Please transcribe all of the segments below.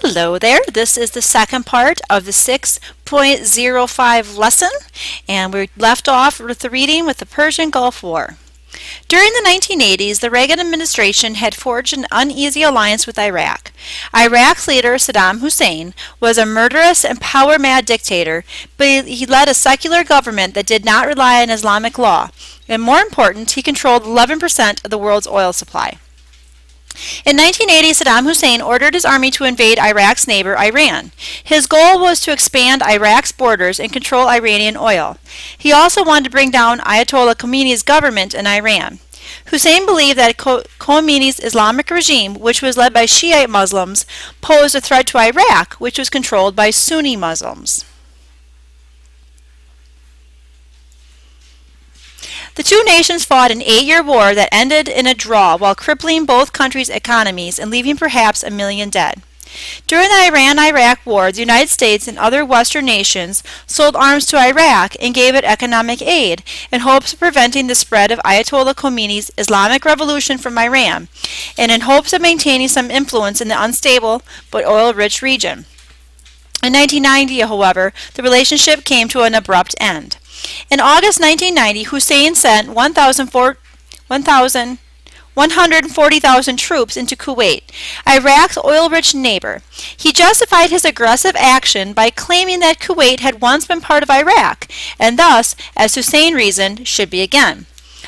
Hello there, this is the second part of the 6.05 lesson, and we left off with the reading with the Persian Gulf War. During the 1980s, the Reagan administration had forged an uneasy alliance with Iraq. Iraq's leader, Saddam Hussein, was a murderous and power-mad dictator, but he led a secular government that did not rely on Islamic law, and more important, he controlled 11% of the world's oil supply. In 1980, Saddam Hussein ordered his army to invade Iraq's neighbor, Iran. His goal was to expand Iraq's borders and control Iranian oil. He also wanted to bring down Ayatollah Khomeini's government in Iran. Hussein believed that Khomeini's Islamic regime, which was led by Shiite Muslims, posed a threat to Iraq, which was controlled by Sunni Muslims. The two nations fought an 8-year war that ended in a draw while crippling both countries' economies and leaving perhaps 1 million dead. During the Iran-Iraq War, the United States and other Western nations sold arms to Iraq and gave it economic aid in hopes of preventing the spread of Ayatollah Khomeini's Islamic Revolution from Iran and in hopes of maintaining some influence in the unstable but oil-rich region. In 1990, however, the relationship came to an abrupt end. In August 1990, Hussein sent 140,000 troops into Kuwait, Iraq's oil-rich neighbor. He justified his aggressive action by claiming that Kuwait had once been part of Iraq, and thus, as Hussein reasoned, should be again.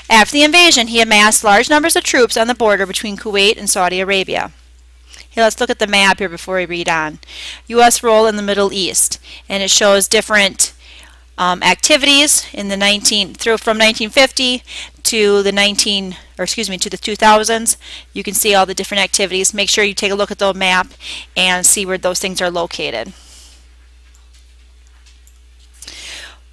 After the invasion, he amassed large numbers of troops on the border between Kuwait and Saudi Arabia. Here, let's look at the map here before we read on. U.S. role in the Middle East, and it shows different activities in the from 1950 to the 2000s. You can see all the different activities. Make sure you take a look at the map and see where those things are located.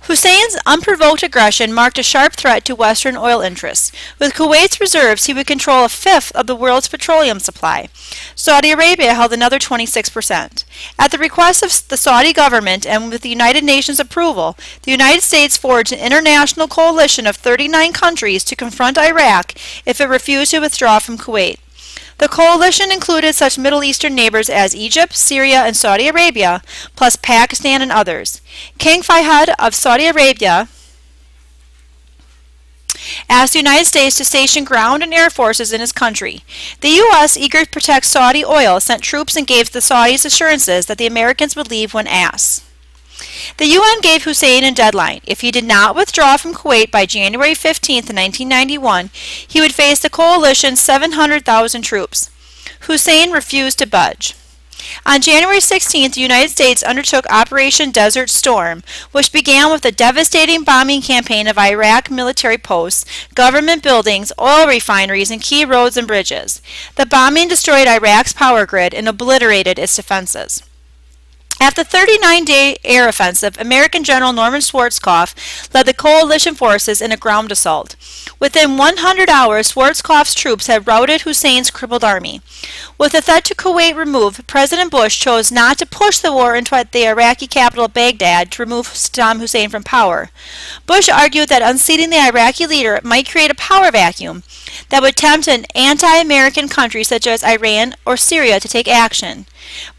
Hussein's unprovoked aggression marked a sharp threat to Western oil interests. With Kuwait's reserves, he would control 1/5 of the world's petroleum supply. Saudi Arabia held another 26%. At the request of the Saudi government and with the United Nations approval, the United States forged an international coalition of 39 countries to confront Iraq if it refused to withdraw from Kuwait. The coalition included such Middle Eastern neighbors as Egypt, Syria, and Saudi Arabia, plus Pakistan and others. King Fahd of Saudi Arabia asked the United States to station ground and air forces in his country. The U.S., eager to protect Saudi oil, sent troops and gave the Saudis assurances that the Americans would leave when asked. The UN gave Hussein a deadline. If he did not withdraw from Kuwait by January 15, 1991, he would face the coalition's 700,000 troops. Hussein refused to budge. On January 16th, the United States undertook Operation Desert Storm, which began with a devastating bombing campaign of Iraq military posts, government buildings, oil refineries, and key roads and bridges. The bombing destroyed Iraq's power grid and obliterated its defenses. After the 39-day air offensive, American General Norman Schwarzkopf led the coalition forces in a ground assault. Within 100 hours, Schwarzkopf's troops had routed Hussein's crippled army. With the threat to Kuwait removed, President Bush chose not to push the war into the Iraqi capital Baghdad to remove Saddam Hussein from power. Bush argued that unseating the Iraqi leader might create a power vacuum that would tempt an anti-American country such as Iran or Syria to take action.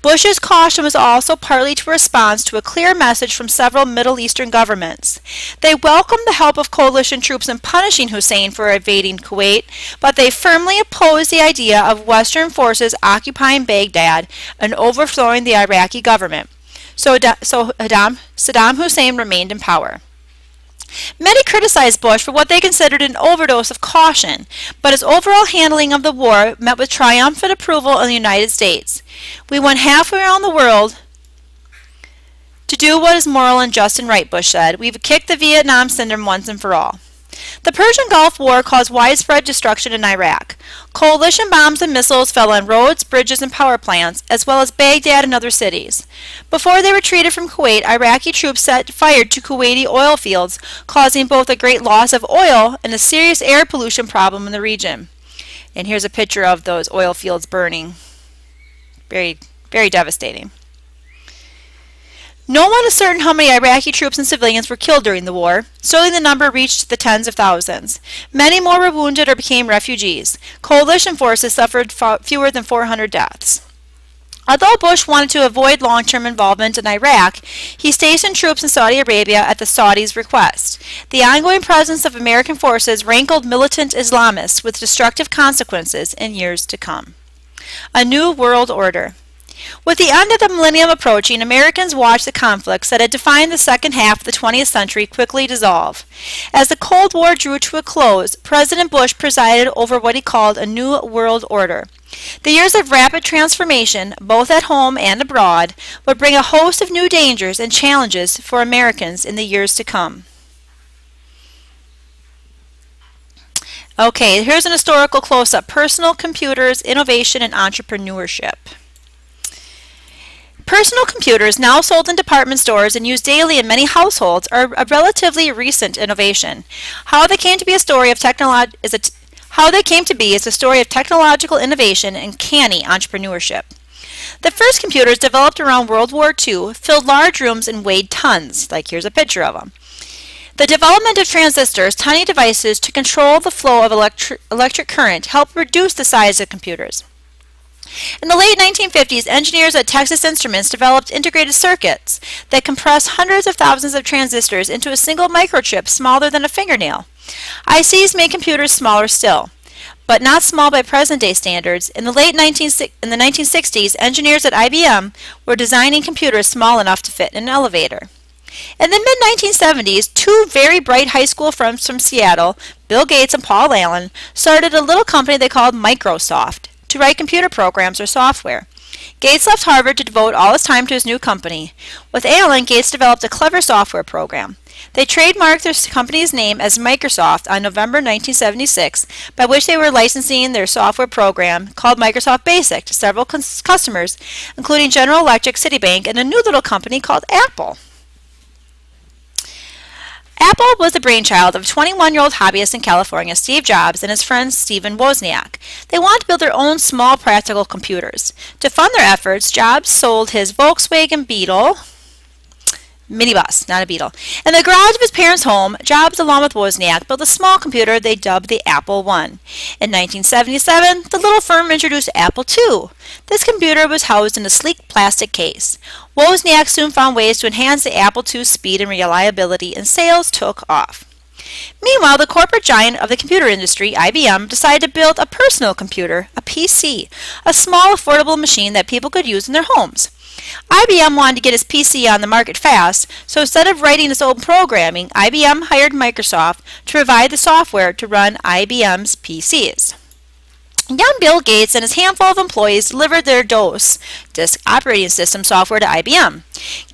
Bush's caution was also partly to respond to a clear message from several Middle Eastern governments. They welcomed the help of coalition troops in punishing Hussein for invading Kuwait, but they firmly opposed the idea of Western forces occupying Baghdad and overthrowing the Iraqi government. So Saddam Hussein remained in power. Many criticized Bush for what they considered an overdose of caution, but his overall handling of the war met with triumphant approval in the United States. We went halfway around the world to do what is moral and just and right, Bush said. We've kicked the Vietnam syndrome once and for all. The Persian Gulf War caused widespread destruction in Iraq. Coalition bombs and missiles fell on roads, bridges, and power plants, as well as Baghdad and other cities. Before they retreated from Kuwait, Iraqi troops set fire to Kuwaiti oil fields, causing both a great loss of oil and a serious air pollution problem in the region. And here's a picture of those oil fields burning. Very, very devastating. No one is certain how many Iraqi troops and civilians were killed during the war. Certainly the number reached the tens of thousands. Many more were wounded or became refugees. Coalition forces suffered fewer than 400 deaths. Although Bush wanted to avoid long-term involvement in Iraq, he stationed troops in Saudi Arabia at the Saudis' request. The ongoing presence of American forces rankled militant Islamists with destructive consequences in years to come. A new world order. With the end of the millennium approaching, Americans watched the conflicts that had defined the second half of the 20th century quickly dissolve. As the Cold War drew to a close, President Bush presided over what he called a new world order. The years of rapid transformation, both at home and abroad, would bring a host of new dangers and challenges for Americans in the years to come. Okay, here's an historical close-up. Personal computers, innovation, and entrepreneurship. Personal computers, now sold in department stores and used daily in many households, are a relatively recent innovation. How they came to be is a story of technological innovation and canny entrepreneurship. The first computers, developed around World War II, filled large rooms and weighed tons. Like here's a picture of them. The development of transistors, tiny devices to control the flow of electric current, helped reduce the size of computers. In the late 1950s, engineers at Texas Instruments developed integrated circuits that compressed hundreds of thousands of transistors into a single microchip smaller than a fingernail. ICs made computers smaller still, but not small by present-day standards. In the 1960s, engineers at IBM were designing computers small enough to fit in an elevator. In the mid-1970s, two very bright high school firms from Seattle, Bill Gates and Paul Allen, started a little company they called Microsoft to write computer programs or software. Gates left Harvard to devote all his time to his new company. With Allen, Gates developed a clever software program. They trademarked their company's name as Microsoft on November 1976, by which they were licensing their software program called Microsoft Basic to several customers, including General Electric, Citibank, and a new little company called Apple. Apple was the brainchild of a 21-year-old hobbyist in California, Steve Jobs, and his friend Stephen Wozniak. They wanted to build their own small practical computers. To fund their efforts, Jobs sold his Volkswagen Beetle, minibus, not a Beetle. In the garage of his parents' home, Jobs, along with Wozniak, built a small computer they dubbed the Apple I. In 1977, the little firm introduced Apple II. This computer was housed in a sleek plastic case. Wozniak soon found ways to enhance the Apple II's speed and reliability, and sales took off. Meanwhile, the corporate giant of the computer industry, IBM, decided to build a personal computer, a PC, a small, affordable machine that people could use in their homes. IBM wanted to get its PC on the market fast, so instead of writing its own programming, IBM hired Microsoft to provide the software to run IBM's PCs. Young Bill Gates and his handful of employees delivered their DOS, disk operating system software, to IBM.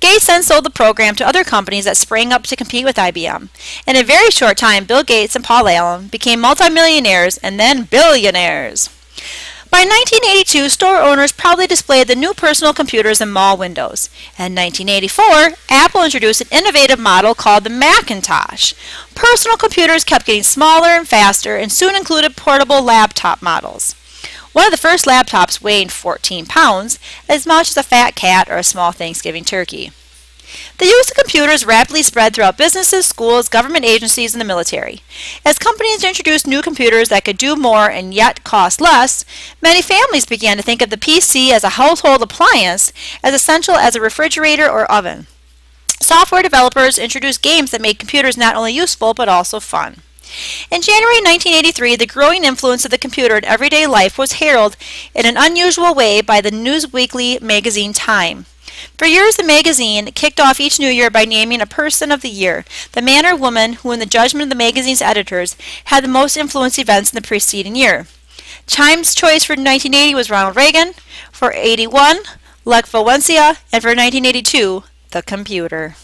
Gates then sold the program to other companies that sprang up to compete with IBM. In a very short time, Bill Gates and Paul Allen became multimillionaires and then billionaires. By 1982, store owners proudly displayed the new personal computers in mall windows. In 1984, Apple introduced an innovative model called the Macintosh. Personal computers kept getting smaller and faster and soon included portable laptop models. One of the first laptops weighed 14 pounds, as much as a fat cat or a small Thanksgiving turkey. The use of computers rapidly spread throughout businesses, schools, government agencies, and the military. As companies introduced new computers that could do more and yet cost less, many families began to think of the PC as a household appliance as essential as a refrigerator or oven. Software developers introduced games that made computers not only useful but also fun. In January 1983, the growing influence of the computer in everyday life was heralded in an unusual way by the newsweekly magazine Time. For years, the magazine kicked off each new year by naming a person of the year, the man or woman who, in the judgment of the magazine's editors, had the most influenced events in the preceding year. Time's choice for 1980 was Ronald Reagan, for 81, Lech Walesa, and for 1982, the computer.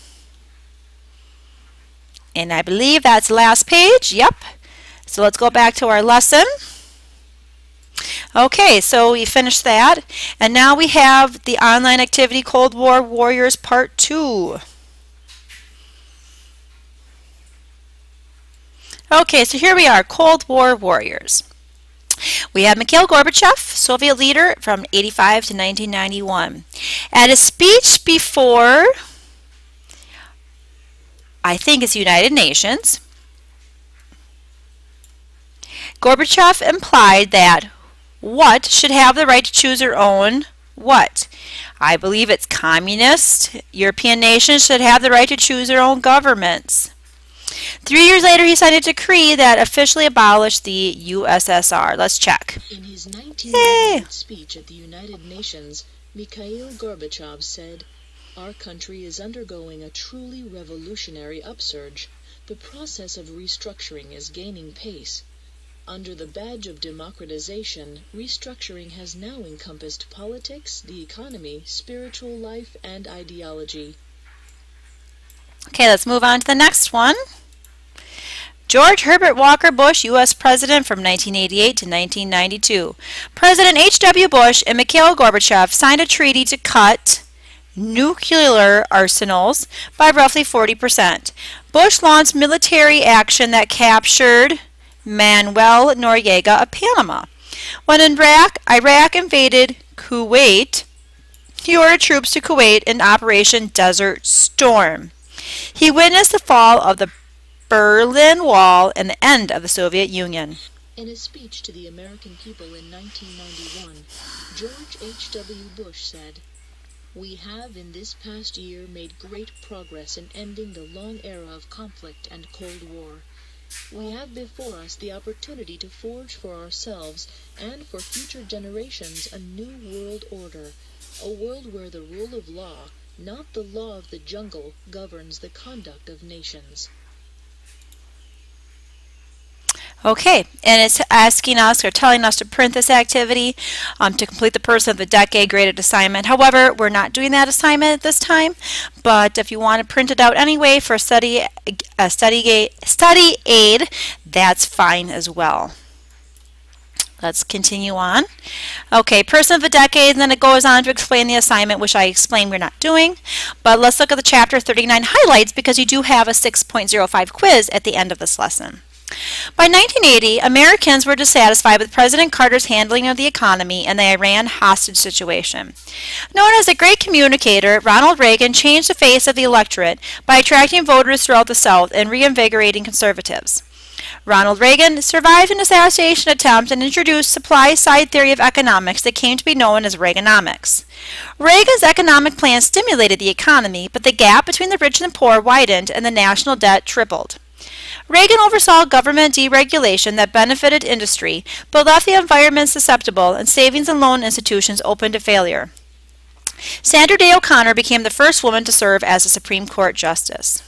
And I believe that's the last page. Yep. So let's go back to our lesson. Okay, so we finished that, and now we have the online activity Cold War Warriors Part 2. Okay, so here we are, Cold War Warriors. We have Mikhail Gorbachev, Soviet leader from 85 to 1991. At a speech before, I think it's United Nations, Gorbachev implied that what should have the right to choose their own what? I believe it's communist. European nations should have the right to choose their own governments. 3 years later, he signed a decree that officially abolished the USSR. Let's check. In his 1998 speech at the United Nations, Mikhail Gorbachev said, "Our country is undergoing a truly revolutionary upsurge. The process of restructuring is gaining pace. Under the badge of democratization, restructuring has now encompassed politics, the economy, spiritual life, and ideology." Okay, let's move on to the next one. George Herbert Walker Bush, U.S. President from 1988 to 1992. President H.W. Bush and Mikhail Gorbachev signed a treaty to cut nuclear arsenals by roughly 40%. Bush launched military action that captured Manuel Noriega of Panama. When Iraq invaded Kuwait, he ordered troops to Kuwait in Operation Desert Storm. He witnessed the fall of the Berlin Wall and the end of the Soviet Union. In a speech to the American people in 1991, George H.W. Bush said, "We have in this past year made great progress in ending the long era of conflict and Cold War. We have before us the opportunity to forge for ourselves and for future generations a new world order, a world where the rule of law, not the law of the jungle, governs the conduct of nations." Okay, and it's asking us or telling us to print this activity to complete the Person of the Decade graded assignment. However, we're not doing that assignment at this time, but if you want to print it out anyway for study aid, that's fine as well. Let's continue on. Okay, Person of the Decade, and then it goes on to explain the assignment, which I explained we're not doing. But let's look at the Chapter 39 highlights because you do have a 6.05 quiz at the end of this lesson. By 1980, Americans were dissatisfied with President Carter's handling of the economy and the Iran hostage situation. Known as a great communicator, Ronald Reagan changed the face of the electorate by attracting voters throughout the South and reinvigorating conservatives. Ronald Reagan survived an assassination attempt and introduced supply-side theory of economics that came to be known as Reaganomics. Reagan's economic plan stimulated the economy, but the gap between the rich and the poor widened and the national debt tripled. Reagan oversaw government deregulation that benefited industry, but left the environment susceptible and savings and loan institutions open to failure. Sandra Day O'Connor became the first woman to serve as a Supreme Court justice.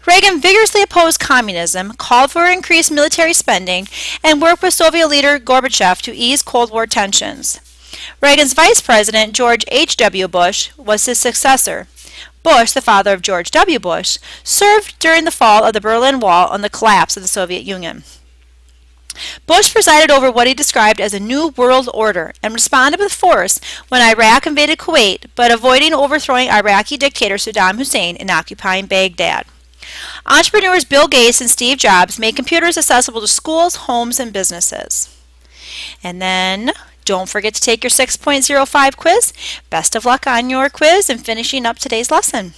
Reagan vigorously opposed communism, called for increased military spending, and worked with Soviet leader Gorbachev to ease Cold War tensions. Reagan's vice president, George H.W. Bush, was his successor. Bush, the father of George W. Bush, served during the fall of the Berlin Wall and the collapse of the Soviet Union. Bush presided over what he described as a new world order and responded with force when Iraq invaded Kuwait, but avoiding overthrowing Iraqi dictator Saddam Hussein and occupying Baghdad. Entrepreneurs Bill Gates and Steve Jobs made computers accessible to schools, homes, and businesses. And then don't forget to take your 6.05 quiz. Best of luck on your quiz and finishing up today's lesson.